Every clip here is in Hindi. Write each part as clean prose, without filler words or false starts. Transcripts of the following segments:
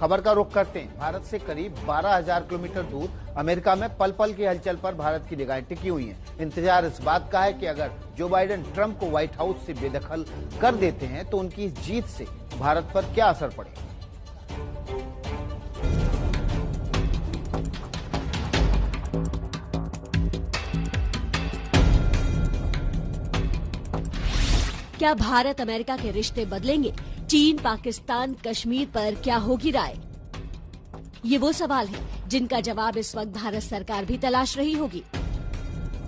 खबर का रुख करते हैं। भारत से करीब 12,000 किलोमीटर दूर अमेरिका में पल पल की हलचल पर भारत की निगाहें टिकी हुई हैं। इंतजार इस बात का है कि अगर जो बाइडेन ट्रंप को व्हाइट हाउस से बेदखल कर देते हैं तो उनकी इस जीत से भारत पर क्या असर पड़ेगा। क्या भारत अमेरिका के रिश्ते बदलेंगे? चीन, पाकिस्तान, कश्मीर पर क्या होगी राय? ये वो सवाल है जिनका जवाब इस वक्त भारत सरकार भी तलाश रही होगी,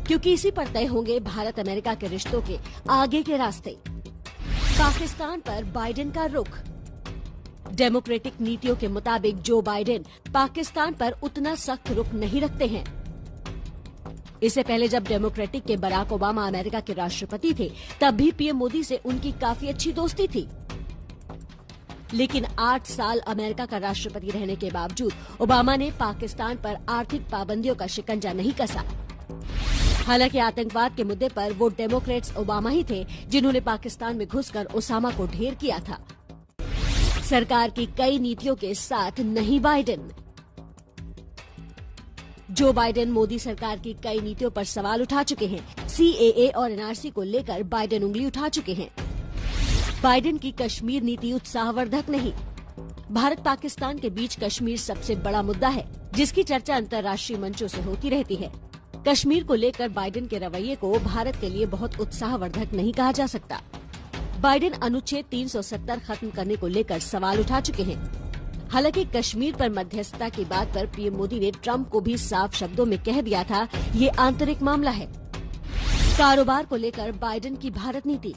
क्योंकि इसी पर तय होंगे भारत अमेरिका के रिश्तों के आगे के रास्ते। पाकिस्तान पर बाइडेन का रुख। डेमोक्रेटिक नीतियों के मुताबिक जो बाइडेन पाकिस्तान पर उतना सख्त रुख नहीं रखते हैं। इससे पहले जब डेमोक्रेटिक के बराक ओबामा अमेरिका के राष्ट्रपति थे, तब भी पीएम मोदी से उनकी काफी अच्छी दोस्ती थी। लेकिन 8 साल अमेरिका का राष्ट्रपति रहने के बावजूद ओबामा ने पाकिस्तान पर आर्थिक पाबंदियों का शिकंजा नहीं कसा। हालांकि आतंकवाद के मुद्दे पर वो डेमोक्रेट्स ओबामा ही थे जिन्होंने पाकिस्तान में घुसकर ओसामा को ढेर किया था। सरकार की कई नीतियों के साथ नहीं बाइडेन। जो बाइडेन मोदी सरकार की कई नीतियों पर सवाल उठा चुके हैं। सीएए और एनआरसी को लेकर बाइडेन उंगली उठा चुके हैं। बाइडेन की कश्मीर नीति उत्साहवर्धक नहीं। भारत पाकिस्तान के बीच कश्मीर सबसे बड़ा मुद्दा है, जिसकी चर्चा अंतर्राष्ट्रीय मंचों से होती रहती है। कश्मीर को लेकर बाइडेन के रवैये को भारत के लिए बहुत उत्साहवर्धक नहीं कहा जा सकता। बाइडेन अनुच्छेद 370 खत्म करने को लेकर सवाल उठा चुके हैं। हालांकि कश्मीर पर मध्यस्थता की बात पर पीएम मोदी ने ट्रंप को भी साफ शब्दों में कह दिया था, ये आंतरिक मामला है। कारोबार को लेकर बाइडेन की भारत नीति।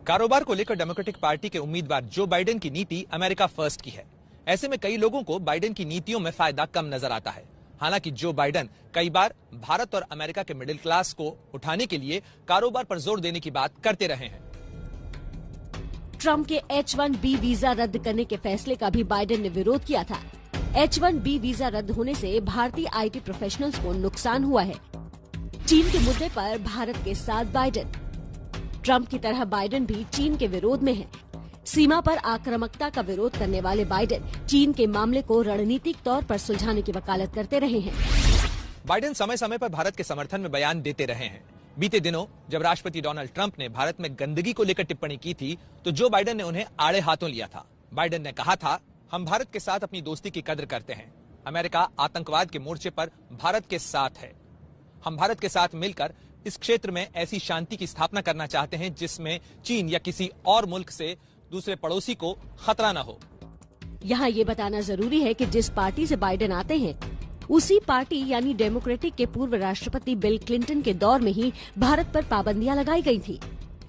कारोबार को लेकर डेमोक्रेटिक पार्टी के उम्मीदवार जो बाइडेन की नीति अमेरिका फर्स्ट की है। ऐसे में कई लोगों को बाइडेन की नीतियों में फायदा कम नजर आता है। हालांकि जो बाइडेन कई बार भारत और अमेरिका के मिडिल क्लास को उठाने के लिए कारोबार पर जोर देने की बात करते रहे हैं। ट्रंप के H-1B वीजा रद्द करने के फैसले का भी बाइडेन ने विरोध किया था। H-1B वीजा रद्द होने से भारतीय आईटी प्रोफेशनल्स को नुकसान हुआ है। चीन के मुद्दे पर भारत के साथ बाइडेन। ट्रंप की तरह बाइडेन भी चीन के विरोध में है। सीमा पर आक्रामकता का विरोध करने वाले बाइडेन चीन के मामले को रणनीतिक तौर पर सुलझाने की वकालत करते रहे हैं। बाइडेन समय समय पर भारत के समर्थन में बयान देते रहे हैं। बीते दिनों जब राष्ट्रपति डोनाल्ड ट्रंप ने भारत में गंदगी को लेकर टिप्पणी की थी, तो जो बाइडेन ने उन्हें आड़े हाथों लिया था। बाइडेन ने कहा था, हम भारत के साथ अपनी दोस्ती की कद्र करते हैं। अमेरिका आतंकवाद के मोर्चे पर भारत के साथ है। हम भारत के साथ मिलकर इस क्षेत्र में ऐसी शांति की स्थापना करना चाहते हैं जिसमें चीन या किसी और मुल्क से दूसरे पड़ोसी को खतरा न हो। यहाँ ये बताना जरूरी है कि जिस पार्टी से बाइडेन आते हैं, उसी पार्टी यानी डेमोक्रेटिक के पूर्व राष्ट्रपति बिल क्लिंटन के दौर में ही भारत पर पाबंदियां लगाई गई थी।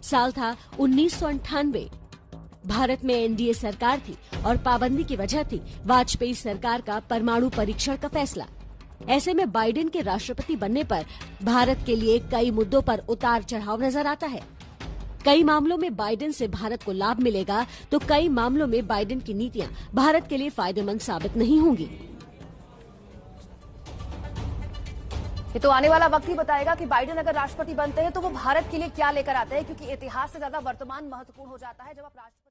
साल था 1998। भारत में एनडीए सरकार थी और पाबंदी की वजह थी वाजपेयी सरकार का परमाणु परीक्षण का फैसला। ऐसे में बाइडेन के राष्ट्रपति बनने पर भारत के लिए कई मुद्दों पर उतार चढ़ाव नजर आता है। कई मामलों में बाइडेन से भारत को लाभ मिलेगा, तो कई मामलों में बाइडेन की नीतियां भारत के लिए फायदेमंद साबित नहीं होंगी। ये तो आने वाला वक्त ही बताएगा कि बाइडेन अगर राष्ट्रपति बनते हैं तो वो भारत के लिए क्या लेकर आते हैं, क्योंकि इतिहास से ज्यादा वर्तमान महत्वपूर्ण हो जाता है। जब आप राष्ट्रपति